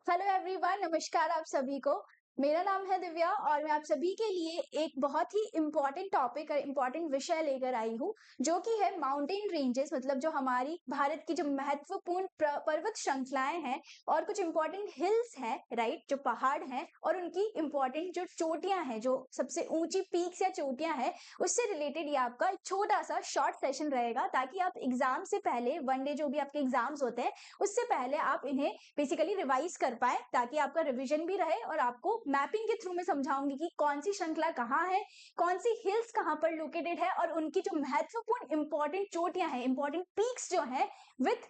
Hello everyone, नमस्कार आप सभी को। मेरा नाम है दिव्या और मैं आप सभी के लिए एक बहुत ही इम्पोर्टेंट टॉपिक और इम्पोर्टेंट विषय लेकर आई हूँ, जो कि है माउंटेन रेंजेस। मतलब जो हमारी भारत की जो महत्वपूर्ण पर्वत श्रृंखलाएं हैं और कुछ इम्पोर्टेंट हिल्स हैं, राइट, जो पहाड़ हैं और उनकी इम्पोर्टेंट जो चोटियां हैं, जो सबसे ऊंची पीक्स या चोटियां हैं, उससे रिलेटेड ये आपका एक छोटा सा शॉर्ट सेशन रहेगा, ताकि आप एग्जाम से पहले, वन डे जो भी आपके एग्जाम्स होते हैं उससे पहले आप इन्हें बेसिकली रिवाइज कर पाए, ताकि आपका रिवीजन भी रहे। और आपको मैपिंग के थ्रू में समझाऊंगी कि कौन सी श्रृंखला कहाँ है, कौन सी हिल्स कहाँ पर लोकेटेड है और उनकी जो महत्वपूर्ण इंपॉर्टेंट चोटियां हैं, इंपॉर्टेंट पीक्स जो है विथ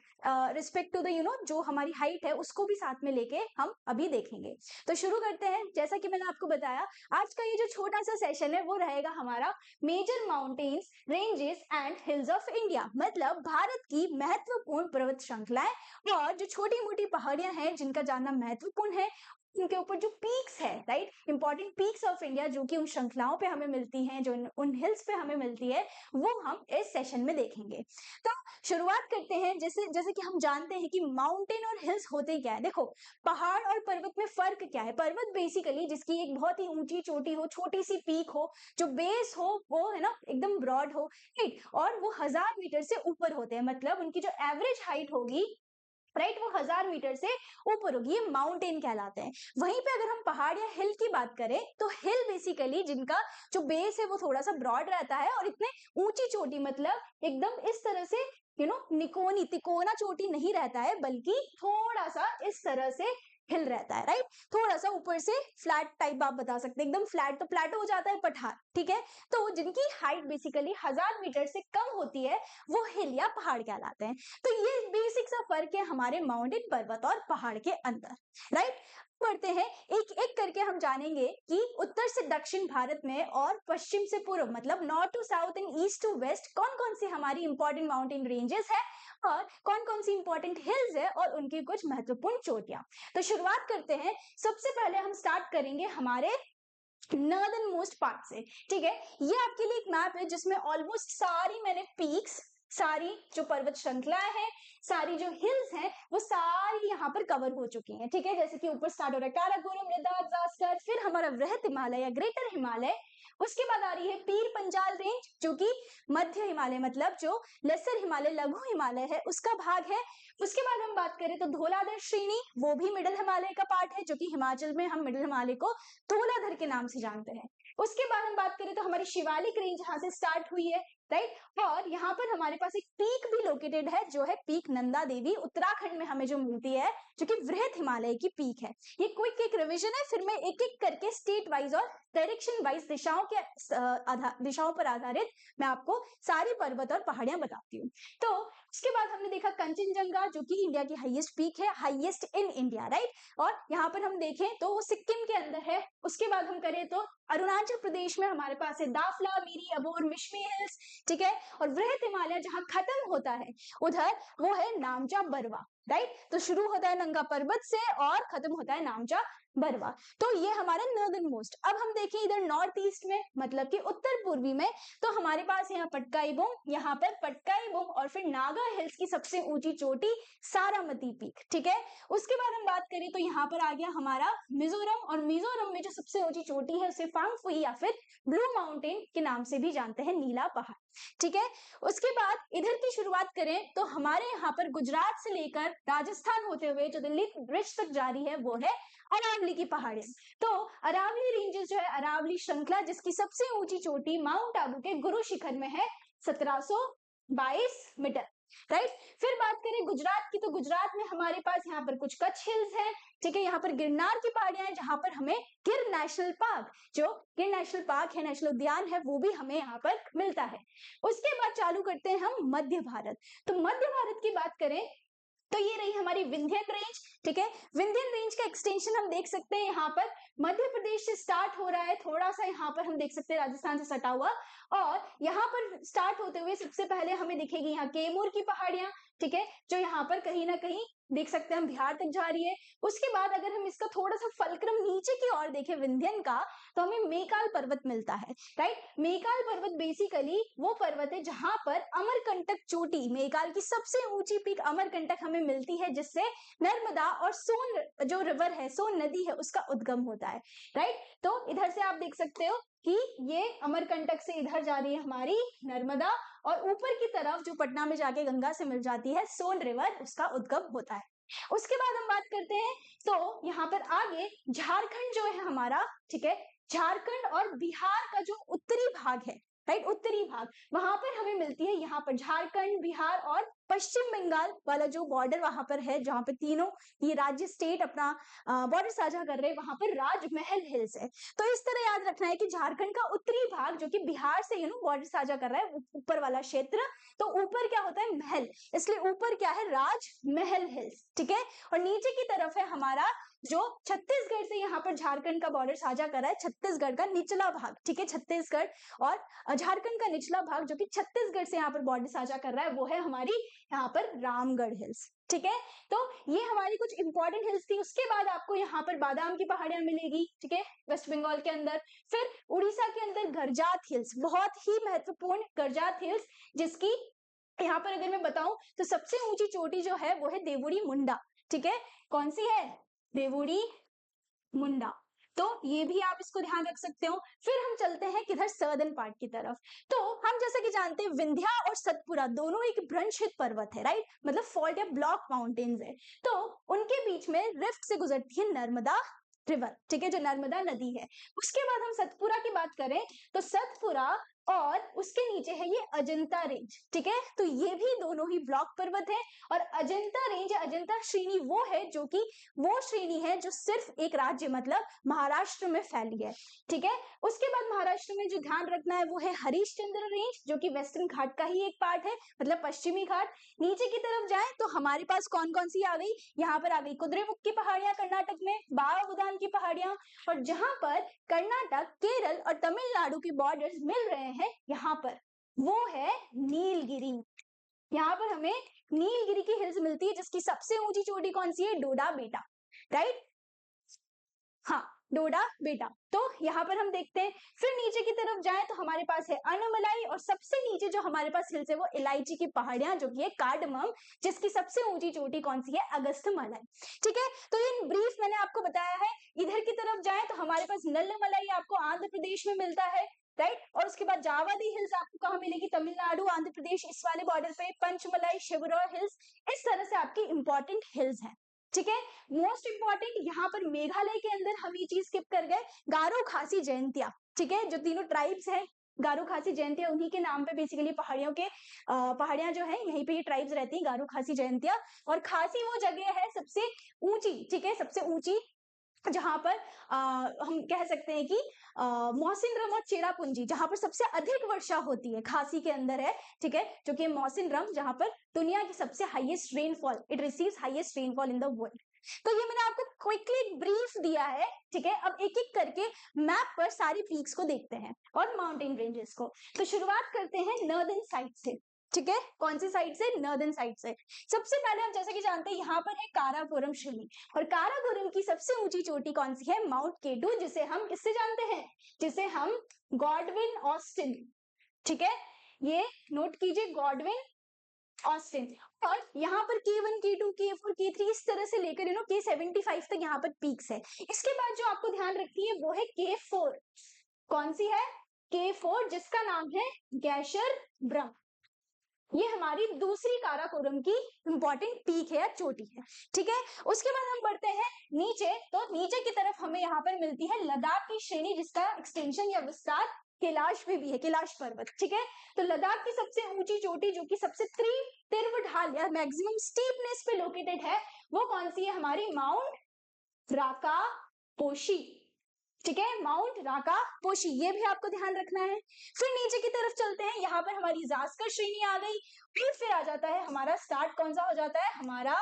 रिस्पेक्ट टू द जो हमारी हाइट है उसको भी साथ में लेके हम अभी देखेंगे। तो शुरू करते हैं। जैसा कि मैंने आपको बताया, आज का ये जो छोटा सा सेशन है वो रहेगा हमारा major mountains, ranges and hills of India, मतलब भारत की महत्वपूर्ण पर्वत श्रृंखलाएं और जो छोटी मोटी पहाड़ियां हैं जिनका जानना महत्वपूर्ण है, उनके ऊपर जो पीक्स है, right, important peaks of India, जो कि उन श्रृंखलाओं पे हमें मिलती हैं, जो उन हिल्स पे हमें मिलती है, वो हम इस सेशन में देखेंगे। तो शुरुआत करते हैं। जैसे जैसे कि हम जानते हैं कि माउंटेन और हिल्स होते क्या है। देखो, पहाड़ और पर्वत में फर्क क्या है। पर्वत बेसिकली जिसकी एक बहुत ही ऊंची चोटी हो, छोटी सी पीक हो, जो बेस हो वो है ना एकदम ब्रॉड हो, राइट, और वो 1000 मीटर से ऊपर होते हैं। मतलब उनकी जो एवरेज हाइट होगी, राइट, वो 1000 मीटर से ऊपर होगी, ये माउंटेन कहलाते हैं। वहीं पे अगर हम पहाड़ या हिल की बात करें तो हिल बेसिकली जिनका जो बेस है वो थोड़ा सा ब्रॉड रहता है और इतने ऊंची चोटी, मतलब एकदम इस तरह से निकोनी तिकोना चोटी नहीं रहता है, बल्कि थोड़ा सा इस तरह से हिल रहता है, राइट, थोड़ा सा ऊपर से फ्लैट टाइप आप बता सकते हैं। एकदम फ्लैट तो प्लेटो हो जाता है पठार, ठीक है। तो जिनकी हाइट बेसिकली 1000 मीटर से कम होती है वो हिल या पहाड़ कहलाते हैं। तो ये बेसिक सा फर्क है हमारे माउंटेन, पर्वत और पहाड़ के अंदर, राइट। बढ़ते हैं, एक एक करके हम जानेंगे कि उत्तर से दक्षिण भारत में और पश्चिम से पूर्व, मतलब north to south and east to west, कौन कौन सी हमारी इंपॉर्टेंट माउंटेन रेंजेस है और कौन कौन सी इंपॉर्टेंट हिल्स है और उनकी कुछ महत्वपूर्ण चोटियां। तो शुरुआत करते हैं। सबसे पहले हम स्टार्ट करेंगे हमारे नॉर्दर्न मोस्ट पार्ट से, ठीक है। ये आपके लिए एक मैप है जिसमें ऑलमोस्ट सारी मैंने पीक्स, सारी जो पर्वत श्रृंखलाएं हैं, सारी जो हिल्स हैं, वो सारी यहाँ पर कवर हो चुकी हैं, ठीक है। जैसे कि ऊपर स्टार्ट हो रहा है काराकोरम, मृदा, जास्कर, फिर हमारा वृहत हिमालय या ग्रेटर हिमालय, उसके बाद आ रही है पीर पंजाल रेंज, जो कि मध्य हिमालय, मतलब जो लेसर हिमालय, लघु हिमालय है, उसका भाग है। उसके बाद हम बात करें तो धौलाधर श्रेणी, वो भी मिडिल हिमालय का पार्ट है, जो कि हिमाचल में हम मिडिल हिमालय को धौलाधर के नाम से जानते हैं। उसके बाद हम बात करें तो हमारी शिवालिक रेंज यहाँ से स्टार्ट हुई है, राइट, और यहाँ पर हमारे पास एक पीक भी लोकेटेड है, जो है पीक नंदा देवी, उत्तराखंड में हमें जो मिलती है, जो कि वृहत हिमालय की पीक है। ये क्विक एक रिवीजन है, फिर मैं एक एक करके स्टेट वाइज और डायरेक्शन वाइज दिशाओं पर आधारित मैं आपको सारी पर्वत और पहाड़ियां बताती हूँ। तो उसके बाद हमने देखा कंचनजंगा, जो कि इंडिया की हाईएस्ट पीक है, हाईएस्ट इन इंडिया, राइट, और यहाँ पर हम देखें तो वो सिक्किम के अंदर है। उसके बाद हम करें तो अरुणाचल प्रदेश में हमारे पास है दाफला, मिरी, अबोर, मिश्मी हिल्स, ठीक है। और वृहत हिमालय जहां खत्म होता है उधर वो है नामचा बरवा, राइट। तो शुरू होता है नंगा पर्वत से और खत्म होता है नामचा बरवा। तो ये हमारा नॉर्दर्न मोस्ट। अब हम देखें इधर नॉर्थ ईस्ट में, मतलब कि उत्तर पूर्वी में, तो हमारे पास यहाँ पटकाई बुम, यहाँ पर पटकाई बुम और फिर नागा हिल्स की सबसे ऊंची चोटी सारामती पीक, ठीक है। उसके बाद हम बात करें तो यहाँ पर आ गया हमारा मिजोरम, और मिजोरम में जो सबसे ऊंची चोटी है उसे फांगफुई या फिर ब्लू माउंटेन के नाम से भी जानते हैं, नीला पहाड़, ठीक है। उसके बाद इधर की शुरुआत करें तो हमारे यहाँ पर गुजरात से लेकर राजस्थान होते हुए जो दिल्ली ब्रिज तक जारी है वो है अरावली की पहाड़ियां। तो अरावली रेंजेस जो है, अरावली श्रृंखला, जिसकी सबसे ऊंची चोटी माउंट आबू के गुरु शिखर में है, 1722 मीटर, राइट। फिर बात करें गुजरात की, तो गुजरात में हमारे पास यहाँ पर कुछ कच्छ हिल्स हैं, ठीक है। यहाँ पर गिरनार की पहाड़ियां हैं, जहां पर हमें गिर नेशनल पार्क, जो गिर नेशनल पार्क है, नेशनल उद्यान है, वो भी हमें यहाँ पर मिलता है। उसके बाद चालू करते हैं हम मध्य भारत। तो मध्य भारत की बात करें तो ये रही हमारी विंध्यन रेंज, ठीक है। विंध्यन रेंज का एक्सटेंशन हम देख सकते हैं, यहाँ पर मध्य प्रदेश से स्टार्ट हो रहा है, थोड़ा सा यहाँ पर हम देख सकते हैं राजस्थान से सटा हुआ, और यहाँ पर स्टार्ट होते हुए सबसे पहले हमें दिखेगी यहाँ कैमूर की पहाड़ियां, ठीक है, जो यहाँ पर कहीं ना कहीं देख सकते हैं हम बिहार तक जा रही है। उसके बाद अगर हम इसका थोड़ा सा फलक्रम नीचे की ओर देखें विंध्यन का, तो हमें मेकाल पर्वत मिलता है, राइट। मेकाल पर्वत बेसिकली वो पर्वत है जहां पर अमरकंटक चोटी, मेकाल की सबसे ऊंची पीक अमरकंटक हमें मिलती है, जिससे नर्मदा और सोन जो रिवर है, सोन नदी है, उसका उद्गम होता है, राइट। तो इधर से आप देख सकते हो कि ये अमरकंटक से इधर जा रही है हमारी नर्मदा, और ऊपर की तरफ जो पटना में जाके गंगा से मिल जाती है सोन रिवर, उसका उद्गम होता है। उसके बाद हम बात करते हैं, तो यहाँ पर आगे झारखंड जो है हमारा, ठीक है, झारखंड और बिहार का जो उत्तरी भाग है, राइट, उत्तरी भाग, वहां पर हमें मिलती है, यहाँ पर झारखंड, बिहार और पश्चिम बंगाल वाला जो बॉर्डर वहां पर है, जहां पर तीनों ये राज्य स्टेट अपना बॉर्डर साझा कर रहे हैं, वहां पर राजमहल हिल्स है। तो इस तरह याद रखना है कि झारखंड का उत्तरी भाग जो कि बिहार से बॉर्डर साझा कर रहा है, ऊपर वाला क्षेत्र, तो ऊपर क्या होता है, महल, इसलिए ऊपर क्या है, राजमहल हिल्स, ठीक है। और नीचे की तरफ है हमारा जो छत्तीसगढ़ से यहाँ पर झारखंड का बॉर्डर साझा कर रहा है, छत्तीसगढ़ का निचला भाग, ठीक है, छत्तीसगढ़ और झारखंड का निचला भाग जो कि छत्तीसगढ़ से यहाँ पर बॉर्डर साझा कर रहा है, वो है हमारी यहाँ पर रामगढ़ हिल्स, ठीक है। तो ये हमारी कुछ इंपॉर्टेंट हिल्स थी। उसके बाद आपको यहाँ पर बादाम की पहाड़ियां मिलेगी, ठीक है, वेस्ट बंगाल के अंदर। फिर उड़ीसा के अंदर गरजात हिल्स, बहुत ही महत्वपूर्ण गरजात हिल्स, जिसकी यहाँ पर अगर मैं बताऊं तो सबसे ऊंची चोटी जो है वो है देवुरी मुंडा, ठीक है, कौन सी है, देवुरी मुंडा। तो ये भी आप इसको ध्यान रख सकते हो। फिर हम चलते हैं किधर, सर्दर्न पार्ट की तरफ। तो हम जैसा कि जानते हैं विंध्या और सतपुरा दोनों एक भ्रंशित पर्वत है, राइट, मतलब फॉल्ट या ब्लॉक माउंटेन्स है। तो उनके बीच में रिफ्ट से गुजरती है नर्मदा रिवर, ठीक है, जो नर्मदा नदी है। उसके बाद हम सतपुरा की बात करें तो सतपुरा और उसके नीचे है ये अजंता रेंज, ठीक है। तो ये भी दोनों ही ब्लॉक पर्वत है। और अजंता रेंज, अजंता श्रेणी वो है जो कि वो श्रेणी है जो सिर्फ एक राज्य मतलब महाराष्ट्र में फैली है, ठीक है। उसके बाद महाराष्ट्र में जो ध्यान रखना है वो है हरिश्चंद्र रेंज, जो कि वेस्टर्न घाट का ही एक पार्ट है, मतलब पश्चिमी घाट। नीचे की तरफ जाए तो हमारे पास कौन कौन सी आ गई, यहाँ पर आ गई कुद्रेमुख की पहाड़ियां कर्नाटक में, बाबाबुदान की पहाड़ियां, और जहां पर कर्नाटक, केरल और तमिलनाडु के बॉर्डर्स मिल रहे हैं, यहाँ पर वो है नीलगिरी। यहाँ पर हमें नीलगिरी की हिल्स मिलती है, जिसकी सबसे ऊंची चोटी कौन सी है, डोडा बेटा, राइट, हाँ, डोडा बेटा। तो यहाँ पर हम देखते हैं। फिर नीचे की तरफ जाए तो हमारे पास है अनमलाई, और सबसे नीचे जो हमारे पास हिल्स है वो इलायची की पहाड़ियां, जो कि है कार्डमम, जिसकी सबसे ऊंची चोटी कौन सी है, अगस्त मलाई, ठीक है। तो इन ब्रीफ मैंने आपको बताया है। इधर की तरफ जाए तो हमारे पास नल्लमलाई आपको आंध्र प्रदेश में मिलता है, राइट। और उसके बाद जावादी हिल्स आपको कहाँ मिलेगी, तमिलनाडु, आंध्र प्रदेश, इस वाले बॉर्डर पे। पंचमलाई, शिवरोर हिल्स, इस तरह से आपकी इंपॉर्टेंट हिल्स हैं, ठीक है। मोस्ट इंपॉर्टेंट यहाँ पर मेघालय के अंदर हम ये चीज स्किप कर गए, गारो खासी जयंतिया, ठीक है, जो तीनों ट्राइब्स हैं, गारो खासी जयंतिया, उन्हीं के नाम पे बेसिकली पहाड़ियों के पहाड़ियां जो है यहीं पे ये ट्राइब्स रहती हैं, गारो खासी जयंतिया। और खासी वो जगह है सबसे ऊंची, ठीक है, सबसे ऊंची, जहां पर हम कह सकते हैं कि मौसिनरम और चेरापूंजी, जहां पर सबसे अधिक वर्षा होती है, खासी के अंदर है, ठीक है, जो कि मौसिनरम, जहां पर दुनिया की सबसे highest rainfall, it receives highest rainfall in the world. तो ये मैंने आपको क्विकली एक ब्रीफ दिया है, ठीक है। अब एक एक करके मैप पर सारी पीक्स को देखते हैं और माउंटेन रेंजेस को। तो शुरुआत करते हैं नॉर्दर्न साइड से, ठीक है, कौन सी साइड से, नॉर्दर्न साइड से। सबसे पहले हम जैसा कि जानते हैं यहाँ पर है काराकोरम श्रेणी, और काराकोरम की सबसे ऊंची चोटी कौन सी है, माउंट केटू, जिसे हम किससे जानते हैं, जिसे हम गॉडविन ऑस्टिन, ठीक है, ये नोट कीजिए, गॉडविन ऑस्टिन। और यहाँ पर K1, K2, K4, K3 इस तरह से लेकर K75 तक यहाँ पर पीक्स है। इसके बाद जो आपको ध्यान रखनी है वो है K4, कौन सी है, K4, जिसका नाम है गैशर ब्रह्म। ये हमारी दूसरी काराकोरम की इंपॉर्टेंट पीक है या चोटी है, ठीक है। उसके बाद हम बढ़ते हैं नीचे, तो नीचे की तरफ हमें यहाँ पर मिलती है लद्दाख की श्रेणी, जिसका एक्सटेंशन या विस्तार कैलाश में भी है, कैलाश पर्वत, ठीक है। तो लद्दाख की सबसे ऊंची चोटी जो कि सबसे तीव्र ढाल या मैक्सिमम स्टीपनेस पे लोकेटेड है, वो कौन सी है, हमारी माउंट राका पोशी, ठीक है, माउंट राका पोशी, ये भी आपको ध्यान रखना है। फिर नीचे की तरफ चलते हैं, यहाँ पर हमारी जास्कर श्रेणी आ गई, फिर आ जाता है हमारा स्टार्ट, कौन सा हो जाता है, हमारा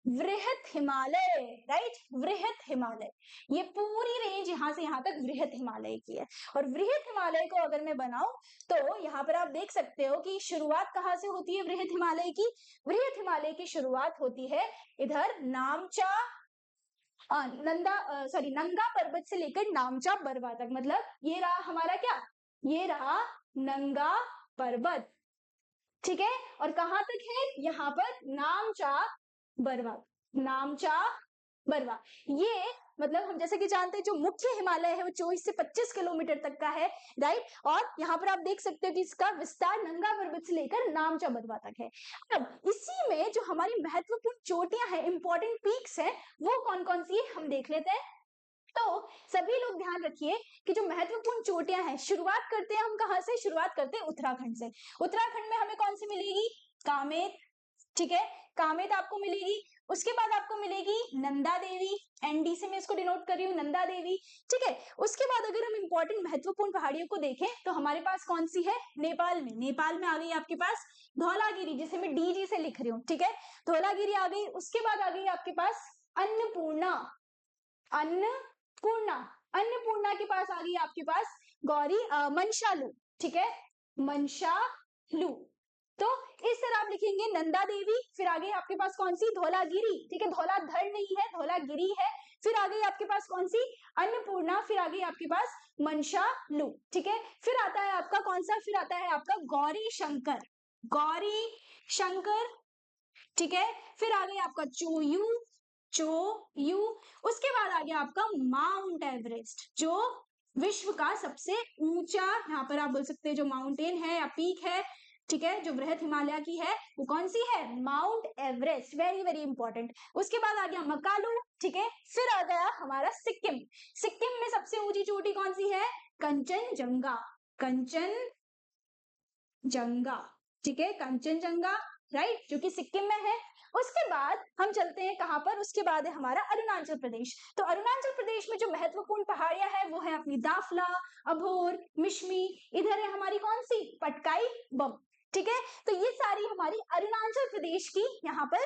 वृहत हिमालय, राइट, वृहत हिमालय, ये पूरी रेंज यहाँ से यहाँ तक वृहत हिमालय की है। और वृहत हिमालय को अगर मैं बनाऊं तो यहाँ पर आप देख सकते हो कि शुरुआत कहाँ से होती है वृहत हिमालय की। वृहत हिमालय की शुरुआत होती है इधर नामचा नंगा पर्वत से लेकर नामचा बरवा तक, मतलब ये रहा हमारा क्या, ये रहा नंगा पर्वत, ठीक है। और कहाँ तक है, यहाँ पर नामचा बरवा, नामचा बरवा। ये मतलब हम जैसे कि जानते हैं जो मुख्य हिमालय है वो 24 से 25 किलोमीटर तक का है, राइट। और यहाँ पर आप देख सकते हो कि इसका विस्तार नंगा पर्वत से लेकर नामचा बरवा तक है। अब इसी में जो हमारी महत्वपूर्ण चोटियां हैं, इंपॉर्टेंट पीक्स हैं, वो कौन कौन सी है हम देख लेते हैं। तो सभी लोग ध्यान रखिए कि जो महत्वपूर्ण चोटियां हैं, शुरुआत करते हैं हम कहां से, शुरुआत करते हैं उत्तराखंड से। उत्तराखंड में हमें कौन सी मिलेगी, कामेत, ठीक है, कामेत आपको मिलेगी। उसके बाद आपको मिलेगी नंदा देवी, एनडी से मैं इसको डिनोट कर रही हूँ, नंदा देवी, ठीक है। उसके बाद अगर हम इंपॉर्टेंट महत्वपूर्ण पहाड़ियों को देखें तो हमारे पास कौन सी है, नेपाल में, नेपाल में आ गई आपके पास धौलागिरी, जिसे मैं डीजी से लिख रही हूँ, ठीक है, धौलागिरी आ गई। उसके बाद आ गई आपके पास अन्नपूर्णा, अन्नपूर्णा, अन्नपूर्णा के पास आ गई आपके पास गौरी मनशालू, ठीक है, मनशालू। तो इस तरह आप लिखेंगे नंदा देवी, फिर आ गई आपके पास कौन सी, धौलागिरी, ठीक है, धौलाधर नहीं है, धौलागिरी है। फिर आ गई आपके पास कौन सी, अन्नपूर्णा, फिर आ गई आपके पास मनशालू, ठीक है। फिर आता है आपका कौन सा, फिर आता है आपका गौरी शंकर, गौरी शंकर, ठीक है। फिर आ गया आपका चोयू, चोयू। उसके बाद आ गया आपका माउंट एवरेस्ट, जो विश्व का सबसे ऊंचा, यहाँ पर आप बोल सकते हैं जो माउंटेन है या पीक है, ठीक है, जो बृहत हिमालय की है वो कौन सी है, mount Everest, very very important. उसके बाद आ गया मकालू, ठीक है। फिर आ गया हमारा सिक्किम, सिक्किम में सबसे ऊंची चोटी कौन सी है, कंचनजंगा, कंचनजंगा, ठीक है, कंचनजंगा, राइट, जो कि सिक्किम में है। उसके बाद हम चलते हैं कहां पर, उसके बाद है हमारा अरुणाचल प्रदेश। तो अरुणाचल प्रदेश में जो महत्वपूर्ण पहाड़ियां हैं वो है अपनी दाफला, अभोर, मिश्मी, इधर है हमारी कौन सी, पटकाई बम, ठीक है। तो ये सारी हमारी अरुणाचल प्रदेश की यहाँ पर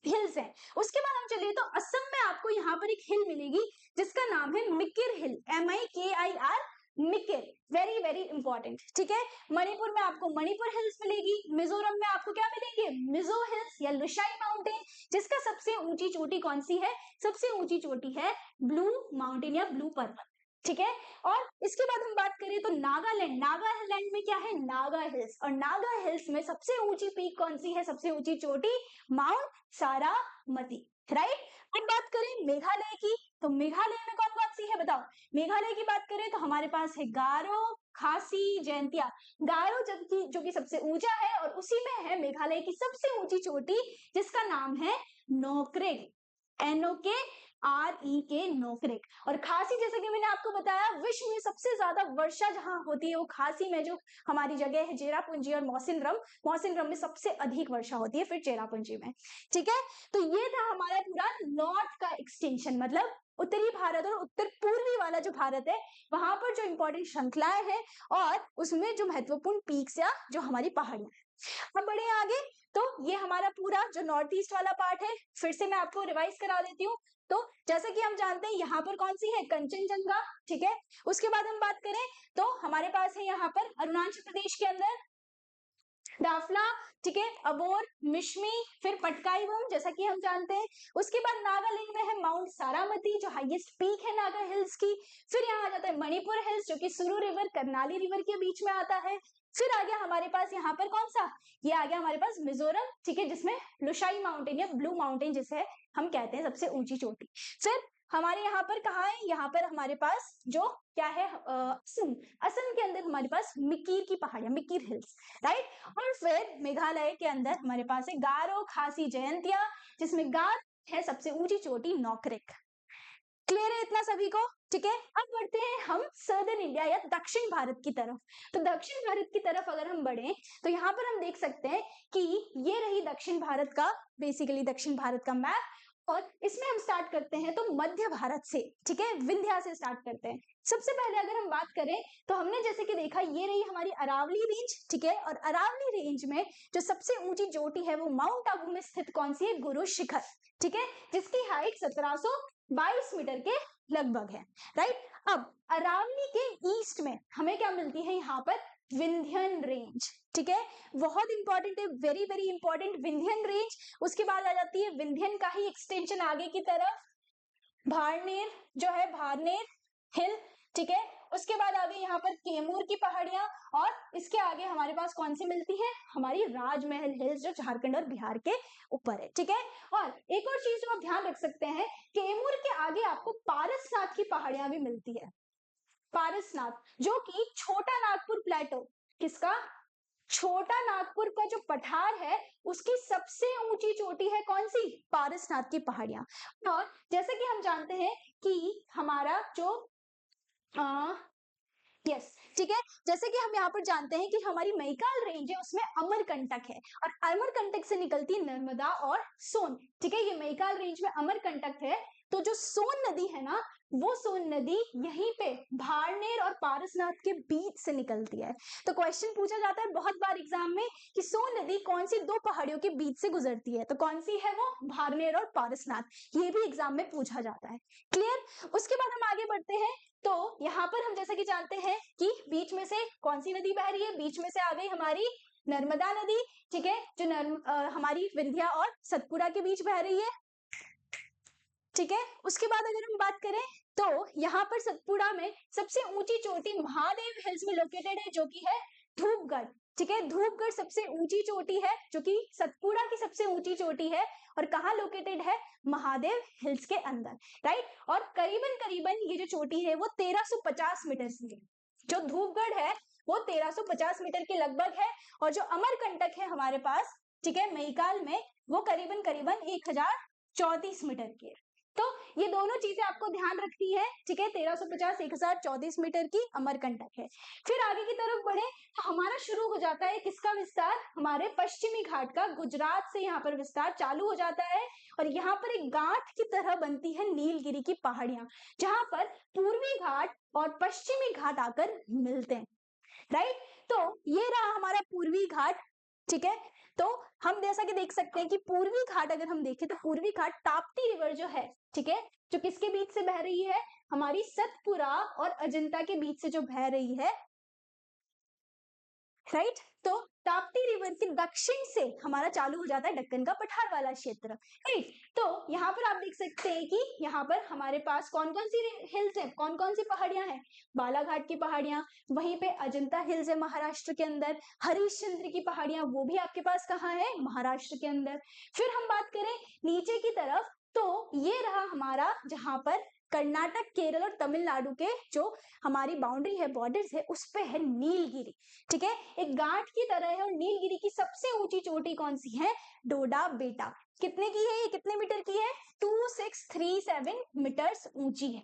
हिल्स हैं। उसके बाद हम चलिए तो असम में आपको यहाँ पर एक हिल मिलेगी जिसका नाम है मिकिर हिल, MIKIR, Mikir, very very important, ठीक है। मणिपुर में आपको मणिपुर हिल्स मिलेगी। मिजोरम में आपको क्या मिलेंगे, मिजो हिल्स या लुशाई माउंटेन, जिसका सबसे ऊंची चोटी कौन सी है, सबसे ऊंची चोटी है ब्लू माउंटेन या ब्लू पर्वत, ठीक है। और इसके बाद हम बात करें तो नागालैंड, नागालैंड में क्या है, नागा हिल्स, और नागा हिल्स में सबसे ऊंची पीक कौन सी है, सबसे ऊंची चोटी माउंट सारामती, राइट। अब बात करें मेघालय की, तो मेघालय में कौन कौन सी है बताओ। मेघालय की बात करें तो हमारे पास है गारो, खासी, जयंतिया। गारो जो कि सबसे ऊंचा है और उसी में है मेघालय की सबसे ऊंची चोटी जिसका नाम है नोक्रेक, NOKREK, नोक्रेक। और खासी, जैसे कि मैंने आपको बताया, विश्व में सबसे ज्यादा वर्षा जहां होती है वो खासी में, जो हमारी जगह है चेरापूंजी और मौसिनराम, मौसिनराम में सबसे अधिक वर्षा होती है, फिर चेरापूंजी में, ठीक है। तो ये था हमारा पूरा नॉर्थ का एक्सटेंशन, मतलब उत्तरी भारत और उत्तर पूर्वी वाला जो भारत है वहां पर जो इंपॉर्टेंट श्रृंखलाएं हैं और उसमें जो महत्वपूर्ण पीक्स या जो हमारी पहाड़ियां हैं। अब बढ़े आगे, तो ये हमारा पूरा जो नॉर्थ ईस्ट वाला पार्ट है, फिर से मैं आपको रिवाइज करा देती हूँ। तो जैसा कि हम जानते हैं यहाँ पर कौन सी है, कंचनजंगा, ठीक है। उसके बाद हम बात करें तो हमारे पास है यहाँ पर अरुणाचल प्रदेश के अंदर दाफला, ठीक है, अबोर, मिश्मी, फिर पटकाई बम, जैसा कि हम जानते हैं। उसके बाद नागालैंड में है माउंट सारामती, जो हाईएस्ट पीक है नागा हिल्स की। फिर यहाँ आ जाता है मणिपुर हिल्स, जो कि सुरु रिवर, करनाली रिवर के बीच में आता है। फिर आ गया हमारे पास यहाँ पर कौन सा, ये आ गया हमारे पास मिजोरम, ठीक है, जिसमें लुशाई माउंटेन या ब्लू माउंटेन जिसे हम कहते हैं सबसे ऊंची चोटी। फिर हमारे यहाँ पर कहाँ है, यहाँ पर हमारे पास जो क्या है, असम, असम के अंदर हमारे पास मिकीर की पहाड़ियां, मिकीर हिल्स, राइट। और फिर मेघालय के अंदर हमारे पास है गारो, खासी, जयंतिया, जिसमें गार है सबसे ऊंची चोटी नोक्रेक। क्लियर है इतना सभी को, ठीक है। अब बढ़ते हैं हम सदर्न इंडिया या दक्षिण भारत की तरफ। तो दक्षिण भारत की तरफ अगर हम बढ़े तो यहाँ पर हम देख सकते हैं कि ये रही दक्षिण भारत का, बेसिकली दक्षिण भारत का मैप। और इसमें हम स्टार्ट करते हैं तो मध्य भारत से, ठीक है, विंध्या से स्टार्ट करते हैं। सबसे पहले अगर हम बात करें तो हमने जैसे कि देखा ये रही हमारी अरावली रेंज, ठीक है, और अरावली रेंज में जो सबसे ऊंची चोटी है वो माउंट आबू में स्थित कौन सी है, गुरु शिखर, ठीक है, जिसकी हाइट 1722 मीटर के लगभग है, राइट। अब अरावली के ईस्ट में हमें क्या मिलती है, यहाँ पर विंध्यन रेंज, ठीक है, बहुत इंपॉर्टेंट है, very very important Vindhyan range. उसके बाद आ जाती है विंध्यन का ही एक्सटेंशन आगे की तरफ भारनेर जो है, भारनेर हिल, ठीक है। उसके बाद आगे यहाँ पर कैमूर की पहाड़ियां, और इसके आगे हमारे पास कौन सी मिलती है, हमारी राजमहल हिल्स जो झारखंड और बिहार के ऊपर है, ठीक है। और एक और चीज जो आप ध्यान रख सकते हैं, कैमूर के आगे आपको पारसनाथ की पहाड़ियां भी मिलती है, पारसनाथ जो कि छोटा नागपुर प्लेटो, किसका, छोटा नागपुर का जो पठार है उसकी सबसे ऊंची चोटी है कौन सी, पारसनाथ की पहाड़ियां। और जैसे कि हम जानते हैं कि हमारा जो यस, ठीक है, जैसे कि हम यहाँ पर जानते हैं कि हमारी मैकाल रेंज है उसमें अमरकंटक है, और अमरकंटक से निकलती है नर्मदा और सोन, ठीक है, ये मैकाल रेंज में अमरकंटक है। तो जो सोन नदी है ना, वो सोन नदी यहीं पे भारनेर और पारसनाथ के बीच से निकलती है। तो क्वेश्चन पूछा जाता है बहुत बार एग्जाम में कि सोन नदी कौन सी दो पहाड़ियों के बीच से गुजरती है, तो कौन सी है वो, भारनेर और पारसनाथ, ये भी एग्जाम में पूछा जाता है, क्लियर। उसके बाद हम आगे बढ़ते हैं, तो यहाँ पर हम जैसा कि जानते हैं कि बीच में से कौन सी नदी बह रही है, बीच में से आ गई हमारी नर्मदा नदी, ठीक है, जो हमारी विंध्या और सतपुड़ा के बीच बह रही है, ठीक है। उसके बाद अगर हम बात करें तो यहाँ पर सतपुड़ा में सबसे ऊंची चोटी महादेव हिल्स में लोकेटेड है, जो कि है धूपगढ़, ठीक है, धूपगढ़ सबसे ऊंची चोटी है जो कि सतपुड़ा की सबसे ऊंची चोटी है, और कहाँ लोकेटेड है, महादेव हिल्स के अंदर, राइट। और करीबन करीबन ये जो चोटी है वो 1350 मीटर से है, जो धूपगढ़ है वो 1350 मीटर के लगभग है, और जो अमरकंटक है हमारे पास, ठीक है, मैकाल में, वो करीबन करीबन 1034 मीटर की है। तो ये दोनों चीजें आपको ध्यान रखनी है, ठीक है, 1350 1034 मीटर की अमरकंटक है। फिर आगे की तरफ बढ़े तो हमारा शुरू हो जाता है किसका विस्तार, हमारे पश्चिमी घाट का, गुजरात से यहाँ पर विस्तार चालू हो जाता है, और यहाँ पर एक गांठ की तरह बनती है नीलगिरी की पहाड़ियां, जहां पर पूर्वी घाट और पश्चिमी घाट आकर मिलते हैं, राइट। तो ये रहा हमारा पूर्वी घाट, ठीक है। तो हम जैसा कि देख सकते हैं कि पूर्वी घाट अगर हम देखें तो पूर्वी घाट ताप्ती रिवर जो है, ठीक है, जो किसके बीच से बह रही है, हमारी सतपुरा और अजंता के बीच से जो बह रही है, राइट। तो ताप्ती रिवर के दक्षिण से हमारा चालू हो जाता है दक्कन का पठार वाला क्षेत्र, राइट। तो यहाँ पर आप देख सकते हैं कि यहाँ पर हमारे पास कौन कौन सी हिल्स है, कौन कौन सी पहाड़ियां हैं, बालाघाट की पहाड़ियां, वहीं पे अजंता हिल्स है महाराष्ट्र के अंदर, हरिश्चंद्र की पहाड़ियां वो भी आपके पास कहाँ है, महाराष्ट्र के अंदर। फिर हम बात करें नीचे की तरफ, तो ये रहा हमारा जहां पर कर्नाटक, केरल और तमिलनाडु के जो हमारी बाउंड्री है, बॉर्डर्स है, उस पे है नीलगिरी, ठीक है, एक गांठ की तरह है। और नीलगिरी की सबसे ऊंची चोटी कौन सी है, डोडा बेटा, कितने की है ये, कितने मीटर की है, 2637 मीटर्स ऊंची है,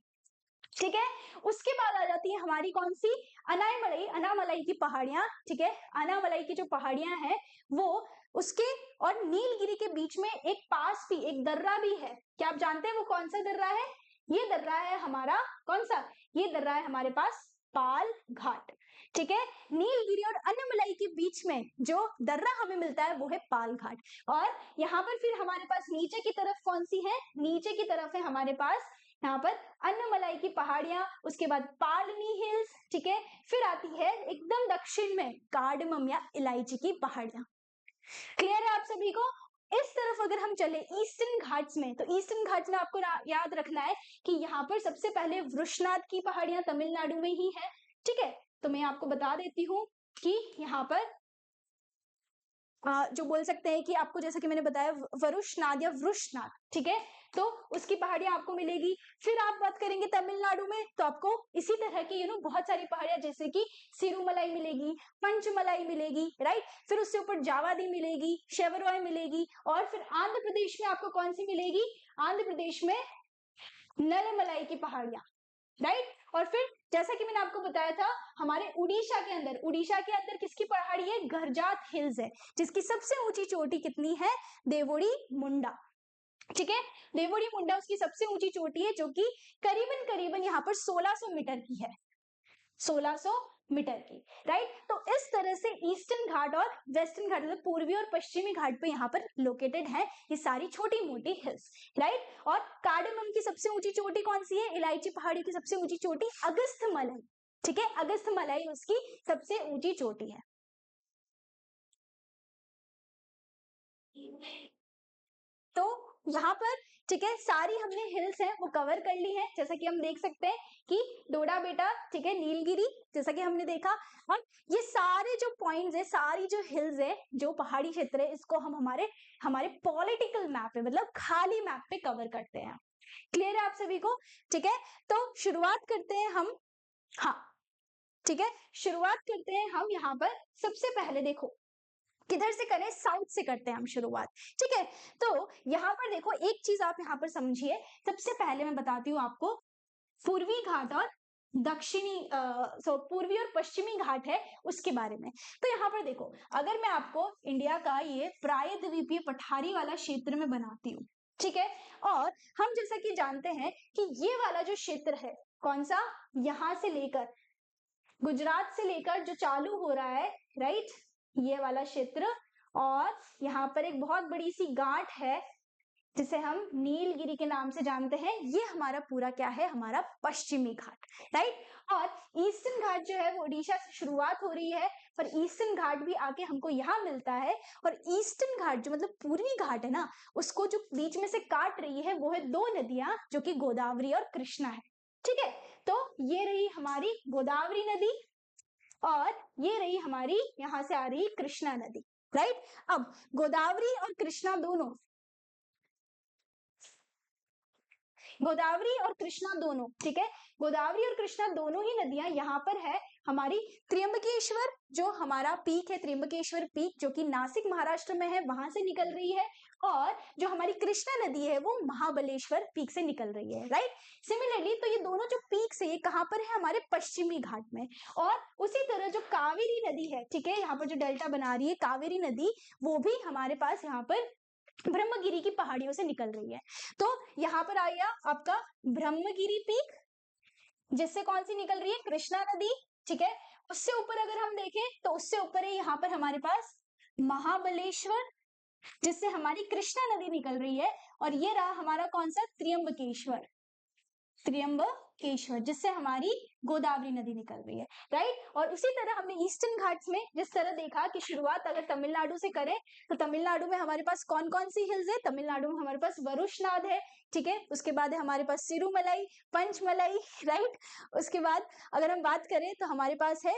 ठीक है। उसके बाद आ जाती है हमारी कौन सी, अनामलाई, अनामलाई की पहाड़ियां, ठीक है, अनामलाई की जो पहाड़ियां हैं वो, उसके और नीलगिरी के बीच में एक पास भी एक दर्रा भी है, क्या आप जानते हैं वो कौन सा दर्रा है, ये दर्रा है हमारा कौन सा, ये दर्रा है हमारे पास पाल घाट, ठीक है। नीलगिरी और अनामलाई के बीच में जो दर्रा हमें मिलता है वो है पाल घाट। और यहाँ पर फिर हमारे पास नीचे की तरफ कौन सी है, नीचे की तरफ है हमारे पास यहाँ पर अन्नमलाई की पहाड़ियां, उसके बाद पालनी हिल्स, ठीक है, फिर आती है एकदम दक्षिण में कार्डमम या इलायची की पहाड़ियां, क्लियर है आप सभी को। इस तरफ अगर हम चले ईस्टर्न घाट्स में, तो ईस्टर्न घाट्स में आपको याद रखना है कि यहाँ पर सबसे पहले वृषनाथ की पहाड़ियां तमिलनाडु में ही है, ठीक है। तो मैं आपको बता देती हूँ कि यहाँ पर जो बोल सकते हैं कि आपको जैसा कि मैंने बताया वरुषनाथ या वृषनाथ, ठीक है, तो उसकी पहाड़ियां आपको मिलेगी। फिर आप बात करेंगे तमिलनाडु में, तो आपको इसी तरह की बहुत सारी पहाड़ियां जैसे कि सिरुमलाई मिलेगी, पंचमलाई मिलेगी, राइट। फिर उससे ऊपर जावादी मिलेगी, शेवरॉय मिलेगी, और फिर आंध्र प्रदेश में आपको कौन सी मिलेगी, आंध्र प्रदेश में नलमलाई की पहाड़ियां, राइट। और फिर जैसा कि मैंने आपको बताया था हमारे उड़ीसा के अंदर किसकी पहाड़ी है, गरजात हिल्स है, जिसकी सबसे ऊंची चोटी कितनी है, देवोड़ी मुंडा, ठीक है। देवोरी मुंडा उसकी सबसे ऊंची चोटी है, जो कि करीबन करीबन यहाँ पर 1600 मीटर की है, 1600 मीटर की, राइट। तो इस तरह से ईस्टर्न घाट और वेस्टर्न घाट, मतलब पूर्वी और पश्चिमी घाट पे यहाँ पर लोकेटेड है ये सारी छोटी मोटी हिल्स, राइट। और कार्डेमम की सबसे ऊंची चोटी कौन सी है? इलायची पहाड़ी की सबसे ऊंची चोटी अगस्थमलाई, ठीक है, अगस्थमलाई उसकी सबसे ऊंची चोटी है। तो यहाँ पर, ठीक है, सारी हमने हिल्स हैं वो कवर कर ली है, जैसा कि हम देख सकते हैं कि डोडा बेटा, ठीक है, नीलगिरी, जैसा कि हमने देखा। और ये सारे जो पॉइंट्स है, सारी जो हिल्स है, जो पहाड़ी क्षेत्र है, इसको हम हमारे हमारे पॉलिटिकल मैप पे, मतलब खाली मैप पे कवर करते हैं। क्लियर है आप सभी को? ठीक है, तो शुरुआत करते हैं हम। हाँ, ठीक है, शुरुआत करते हैं हम यहाँ पर। सबसे पहले देखो किधर से करें, साउथ से करते हैं हम शुरुआत, ठीक है। तो यहाँ पर देखो एक चीज आप यहाँ पर समझिए, सबसे पहले मैं बताती हूँ आपको पूर्वी घाट और दक्षिणी पूर्वी और पश्चिमी घाट है उसके बारे में। तो यहाँ पर देखो, अगर मैं आपको इंडिया का ये प्रायद्वीपीय पठारी वाला क्षेत्र में बनाती हूँ, ठीक है, और हम जैसा कि जानते हैं कि ये वाला जो क्षेत्र है, कौन सा, यहाँ से लेकर गुजरात से लेकर जो चालू हो रहा है, राइट, ये वाला क्षेत्र, और यहाँ पर एक बहुत बड़ी सी गांठ है जिसे हम नीलगिरी के नाम से जानते हैं, ये हमारा पूरा क्या है, हमारा पश्चिमी घाट, राइट। और ईस्टर्न घाट जो है वो उड़ीसा से शुरुआत हो रही है, पर ईस्टर्न घाट भी आके हमको यहाँ मिलता है। और ईस्टर्न घाट जो मतलब पूर्वी घाट है ना, उसको जो बीच में से काट रही है वो है दो नदियां, जो कि गोदावरी और कृष्णा है, ठीक है। तो ये रही हमारी गोदावरी नदी, और ये रही हमारी यहां से आ रही कृष्णा नदी, राइट। अब गोदावरी और कृष्णा दोनों, गोदावरी और कृष्णा दोनों, ठीक है, गोदावरी और कृष्णा दोनों ही नदियां यहाँ पर है हमारी त्र्यंबकेश्वर, जो हमारा पीक है त्र्यंबकेश्वर पीक, जो कि नासिक महाराष्ट्र में है, वहां से निकल रही है। और जो हमारी कृष्णा नदी है वो महाबलेश्वर पीक से निकल रही है, राइट। सिमिलरली तो ये दोनों जो पीक्स है ये कहाँ पर है, हमारे पश्चिमी घाट में। और उसी तरह जो कावेरी नदी है, ठीक है, यहाँ पर जो डेल्टा बना रही है कावेरी नदी, वो भी हमारे पास यहाँ पर ब्रह्मगिरी की पहाड़ियों से निकल रही है। तो यहाँ पर आ गया आपका ब्रह्मगिरी पीक, जिससे कौन सी निकल रही है, कृष्णा नदी, ठीक है। उससे ऊपर अगर हम देखें तो उससे ऊपर है यहाँ पर हमारे पास महाबलेश्वर, जिससे हमारी कृष्णा नदी निकल रही है। और ये रहा हमारा कौन सा, त्र्यंबकेश्वर, त्र्यंबकेश्वर, जिससे हमारी गोदावरी नदी निकल रही है, राइट। और उसी तरह हमने ईस्टर्न घाट्स में जिस तरह देखा कि शुरुआत अगर तमिलनाडु से करें, तो तमिलनाडु में हमारे पास कौन कौन सी हिल्स है, तमिलनाडु में हमारे पास वरुशनाद है, ठीक है, उसके बाद है हमारे पास सिरुमलाई, पंचमलाई, राइट। उसके बाद अगर हम बात करें तो हमारे पास है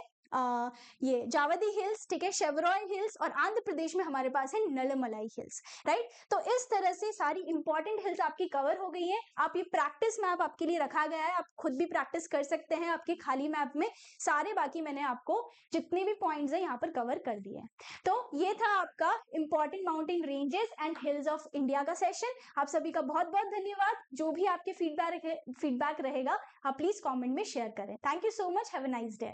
ये जावदी हिल्स, ठीक है, शेवरॉय हिल्स, और आंध्र प्रदेश में हमारे पास है नलमलाई हिल्स, राइट। तो इस तरह से सारी इंपॉर्टेंट हिल्स आपकी कवर हो गई है। आप ये प्रैक्टिस मैप आपके लिए रखा गया है, आप खुद भी प्रैक्टिस कर सकते हैं आपके खाली मैप में, सारे बाकी मैंने आपको जितने भी पॉइंट्स हैं यहाँ पर कवर कर दिए हैं। तो ये था आपका important mountain ranges and hills of India का सेशन। आप सभी का बहुत बहुत धन्यवाद। जो भी आपके फीडबैक रहेगा आप प्लीज कॉमेंट में शेयर करें। Thank you so much, have a nice day.